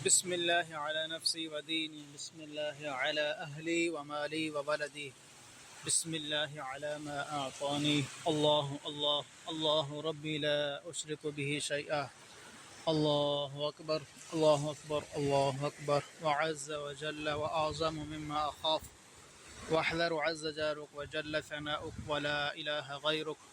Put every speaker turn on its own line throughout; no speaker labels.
بسم اللہ علی نفسی و دینی، بسم اللہ علی اہلی و مالی و ولدی، بسم اللہ علی ما اعطانی، اللہ اللہ اللہ ربی لا اشرک به شیئا، اللہ اکبر اللہ اکبر اللہ اکبر، وعز وجل واعظم مما اخاف، واحذر عز جارک وجل ثناؤک ولا الہ غیرک،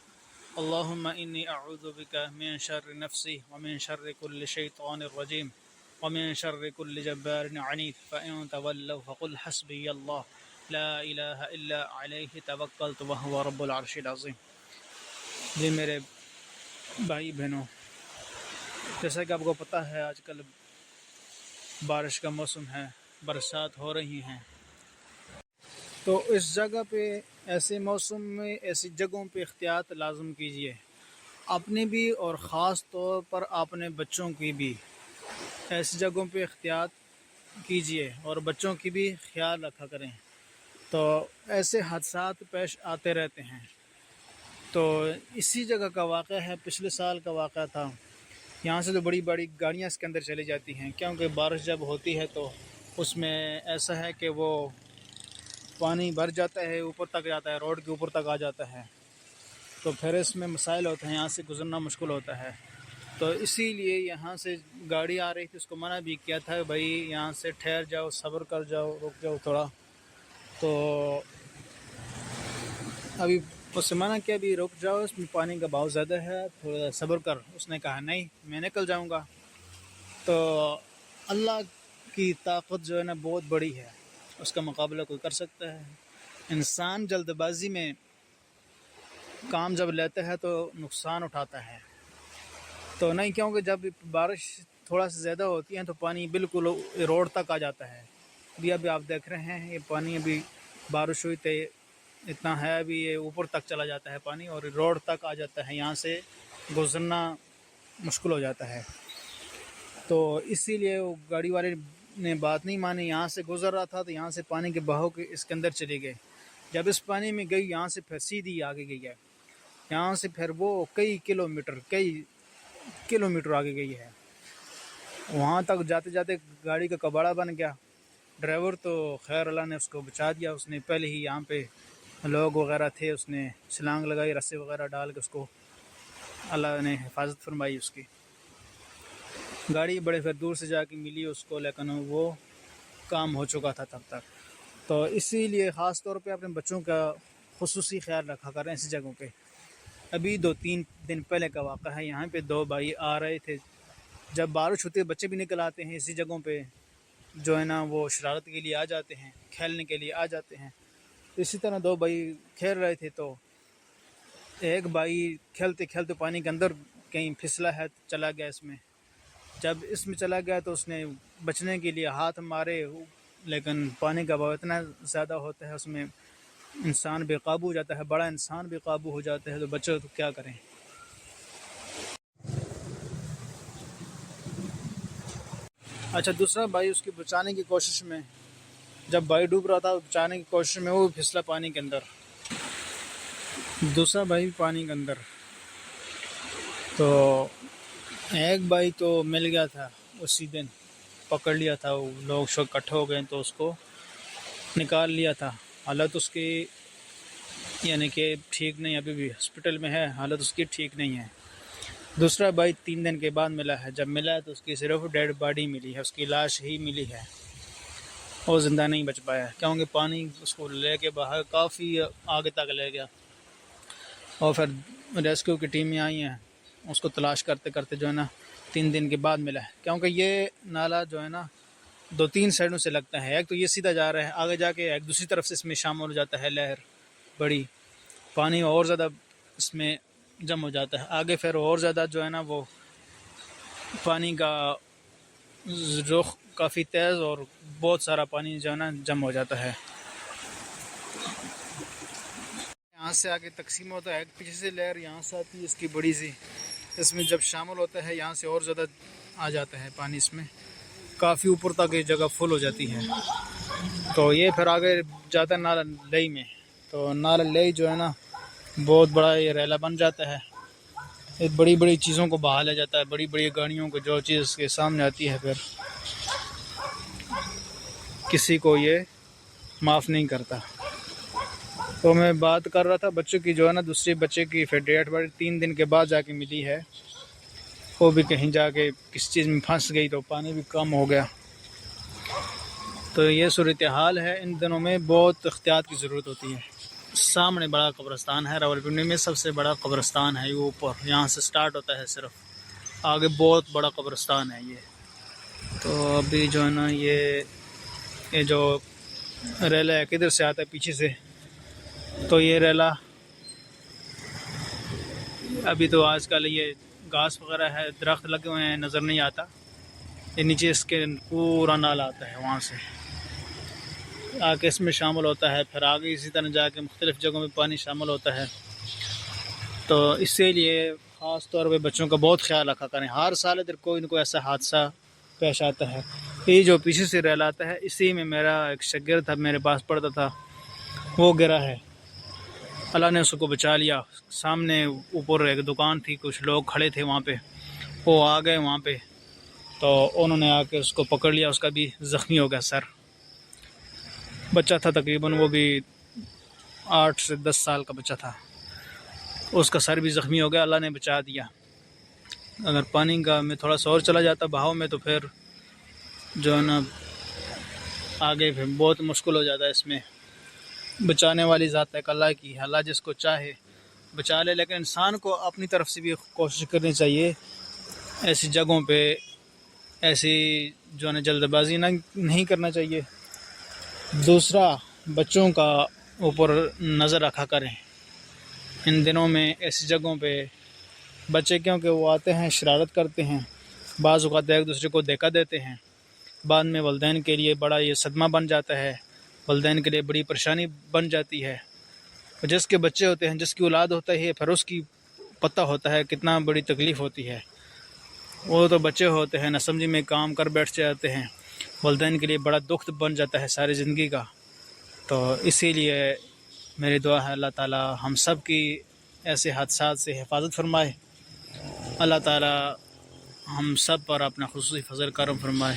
اللہم انی اعوذ بک من شر نفسی ومن شر کل شیطان الرجیم ومن شر كل جبار عنيد فإن تولوا فقل حسبي الله لا إله إلا عليه توكلت وهو رب العرش العظیم۔ جی میرے بھائی بہنوں، جیسا کہ آپ کو پتہ ہے آج کل بارش کا موسم ہے، برسات ہو رہی ہیں، تو اس جگہ پہ ایسے موسم میں ایسی جگہوں پہ احتیاط لازم کیجیے، اپنے بھی اور خاص طور پر اپنے بچوں کی بھی ایسی جگہوں پہ احتیاط کیجیے اور بچوں کی بھی خیال رکھا کریں۔ تو ایسے حادثات پیش آتے رہتے ہیں۔ تو اسی جگہ کا واقعہ ہے، پچھلے سال کا واقعہ تھا۔ یہاں سے تو بڑی بڑی گاڑیاں اس کے اندر چلی جاتی ہیں، کیونکہ بارش جب ہوتی ہے تو اس میں ایسا ہے کہ وہ پانی بھر جاتا ہے، اوپر تک جاتا ہے، روڈ کے اوپر تک آ جاتا ہے، تو پھر اس میں مسائل ہوتے ہیں، یہاں سے گزرنا مشکل ہوتا ہے۔ تو اسی لیے یہاں سے گاڑی آ رہی تھی، اس کو منع بھی کیا تھا، بھائی یہاں سے ٹھہر جاؤ، صبر کر جاؤ، رک جاؤ تھوڑا۔ تو ابھی اس سے منع کیا، بھی رک جاؤ، اس میں پانی کا بہاؤ زیادہ ہے، تھوڑا صبر کر۔ اس نے کہا نہیں، میں نکل جاؤں گا۔ تو اللہ کی طاقت جو ہے نا بہت بڑی ہے، اس کا مقابلہ کوئی کر سکتا ہے؟ انسان جلد بازی میں کام جب لیتا ہے تو نقصان اٹھاتا ہے۔ تو نہیں، کیونکہ جب بارش تھوڑا سا زیادہ ہوتی ہے تو پانی بالکل روڈ تک آ جاتا ہے۔ ابھی آپ دیکھ رہے ہیں، یہ پانی ابھی بارش ہوئی تھے اتنا ہے، ابھی یہ اوپر تک چلا جاتا ہے پانی اور روڈ تک آ جاتا ہے، یہاں سے گزرنا مشکل ہو جاتا ہے۔ تو اسی لیے وہ گاڑی والے نے بات نہیں مانی، یہاں سے گزر رہا تھا تو یہاں سے پانی کے بہاؤ کے اس کے اندر چلی گئے۔ جب اس پانی میں گئی، یہاں سے پھر سیدھی آگے گئی ہے، یہاں سے پھر وہ کئی کلومیٹر آگے گئی ہے۔ وہاں تک جاتے جاتے گاڑی کا کباڑہ بن گیا۔ ڈرائیور تو خیر اللہ نے اس کو بچا دیا، اس نے پہلے ہی یہاں پہ لوگ وغیرہ تھے، اس نے چھلانگ لگائی، رسے وغیرہ ڈال کے اس کو اللہ نے حفاظت فرمائی اس کی۔ گاڑی بڑے پھر دور سے جا کے ملی اس کو، لیکن وہ کام ہو چکا تھا تب تک۔ تو اسی لیے خاص طور پہ اپنے بچوں کا خصوصی خیال رکھا کریں ایسی جگہوں پہ۔ ابھی 2-3 دن پہلے کا واقعہ ہے، یہاں پہ 2 بھائی آ رہے تھے، جب بارش ہوتی ہے بچے بھی نکل آتے ہیں اسی جگہوں پہ، جو ہے نا وہ شرارت کے لیے آ جاتے ہیں، کھیلنے کے لیے آ جاتے ہیں۔ اسی طرح 2 بھائی کھیل رہے تھے، تو ایک بھائی کھیلتے کھیلتے پانی کے اندر کہیں پھسلا ہے، چلا گیا اس میں۔ جب اس میں چلا گیا تو اس نے بچنے کے لیے ہاتھ مارے، لیکن پانی کا بہاؤ اتنا زیادہ ہوتا ہے، اس میں انسان بے قابو ہو جاتا ہے، بڑا انسان بے قابو ہو جاتا ہے، تو بچے تو کیا کریں۔ اچھا، دوسرا بھائی اس کی بچانے کی کوشش میں، جب بھائی ڈوب رہا تھا بچانے کی کوشش میں، وہ پھسلا پانی کے اندر، دوسرا بھائی بھی پانی کے اندر۔ تو ایک بھائی تو مل گیا تھا اسی دن، پکڑ لیا تھا، وہ لوگ شوق اکٹھے ہو گئے تو اس کو نکال لیا تھا۔ حالت اس کی یعنی کہ ٹھیک نہیں، ابھی بھی ہسپتال میں ہے، حالت اس کی ٹھیک نہیں ہے۔ دوسرا بھائی 3 دن کے بعد ملا ہے، جب ملا ہے تو اس کی صرف ڈیڈ باڈی ملی ہے، اس کی لاش ہی ملی ہے، وہ زندہ نہیں بچ پایا، کیونکہ پانی اس کو لے کے باہر کافی آگے تک لے گیا، اور پھر ریسکیو کی ٹیمیں آئی ہیں، اس کو تلاش کرتے کرتے جو ہے نا 3 دن کے بعد ملا ہے۔ کیونکہ یہ نالا جو ہے نا 2-3 سائڈوں سے لگتا ہے، ایک تو یہ سیدھا جا رہا ہے، آگے جا کے ایک دوسری طرف سے اس میں شامل ہو جاتا ہے لہر بڑی، پانی اور زیادہ اس میں جم ہو جاتا ہے، آگے پھر اور زیادہ جو ہے نا وہ پانی کا رخ کافی تیز اور بہت سارا پانی جو ہے نا جم ہو جاتا ہے۔ یہاں سے آگے تقسیم ہوتا ہے، ایک پیچھے سے لہر یہاں سے آتی ہے اس کی بڑی سی، اس میں جب شامل ہوتا ہے یہاں سے اور زیادہ آ جاتا ہے پانی، اس میں کافی اوپر تک یہ جگہ فل ہو جاتی ہے۔ تو یہ پھر آگے جاتا ہے نالا لئی میں، تو نالا لئی جو ہے نا بہت بڑا یہ ریلا بن جاتا ہے، یہ بڑی بڑی چیزوں کو بہا لے جاتا ہے، بڑی بڑی گاڑیوں کو، جو چیز اس کے سامنے آتی ہے پھر کسی کو یہ معاف نہیں کرتا۔ تو میں بات کر رہا تھا بچوں کی، جو ہے نا دوسری بچے کی ڈیٹ بڑی 3 دن کے بعد جا کے ملی ہے، وہ بھی کہیں جا کے کس چیز میں پھنس گئی، تو پانی بھی کم ہو گیا۔ تو یہ صورتحال ہے، ان دنوں میں بہت احتیاط کی ضرورت ہوتی ہے۔ سامنے بڑا قبرستان ہے، راولپنڈی میں سب سے بڑا قبرستان ہے، یہ اوپر یہاں سے سٹارٹ ہوتا ہے، صرف آگے بہت بڑا قبرستان ہے یہ۔ تو ابھی جو ہے نا یہ جو ریلا ہے کدھر سے آتا ہے پیچھے سے، تو یہ ریلا ابھی تو آج کل یہ گھاس وغیرہ ہے، درخت لگے ہوئے ہیں، نظر نہیں آتا۔ یہ نیچے اس کے پورا نالا آتا ہے، وہاں سے آ کے اس میں شامل ہوتا ہے، پھر آگے اسی طرح جا کے مختلف جگہوں میں پانی شامل ہوتا ہے۔ تو اسی لیے خاص طور پہ بچوں کا بہت خیال رکھا کریں، ہر سال ادھر کوئی نہ کوئی ایسا حادثہ پیش آتا ہے۔ یہ جو پیچھے سے ریل آتا ہے، اسی میں میرا ایک شاگرد تھا، میرے پاس پڑھتا تھا، وہ گرا ہے، اللہ نے اس کو بچا لیا۔ سامنے اوپر ایک دکان تھی، کچھ لوگ کھڑے تھے وہاں پہ، وہ آ گئے وہاں پہ، تو انہوں نے آ کے اس کو پکڑ لیا، اس کا بھی زخمی ہو گیا سر، بچہ تھا تقریباً وہ بھی 8 سے 10 سال کا بچہ تھا، اس کا سر بھی زخمی ہو گیا، اللہ نے بچا دیا۔ اگر پانی کا میں تھوڑا سا اور چلا جاتا بہاؤ میں، تو پھر جو ہے نا آگے پھر بہت مشکل ہو جاتا ہے۔ اس میں بچانے والی ذات ایک اللہ کی ہے، اللہ جس کو چاہے بچا لے، لیکن انسان کو اپنی طرف سے بھی کوشش کرنی چاہیے، ایسی جگہوں پہ ایسی جو ہے نا جلد بازی نہیں کرنا چاہیے۔ دوسرا، بچوں کا اوپر نظر رکھا کریں ان دنوں میں، ایسی جگہوں پہ بچے کیونکہ وہ آتے ہیں شرارت کرتے ہیں، بعض اوقات ایک دوسرے کو دھوکا دیتے ہیں، بعد میں والدین کے لیے بڑا یہ صدمہ بن جاتا ہے، والدین کے لیے بڑی پریشانی بن جاتی ہے۔ جس کے بچے ہوتے ہیں، جس کی اولاد ہوتا ہے، پھر اس کی پتہ ہوتا ہے کتنا بڑی تکلیف ہوتی ہے۔ وہ تو بچے ہوتے ہیں، نہ سمجھی میں کام کر بیٹھ جاتے ہیں، والدین کے لیے بڑا دکھ بن جاتا ہے ساری زندگی کا۔ تو اسی لیے میری دعا ہے اللہ تعالی ہم سب کی ایسے حادثات سے حفاظت فرمائے، اللہ تعالی ہم سب پر اپنا خصوصی فضل کرم فرمائے۔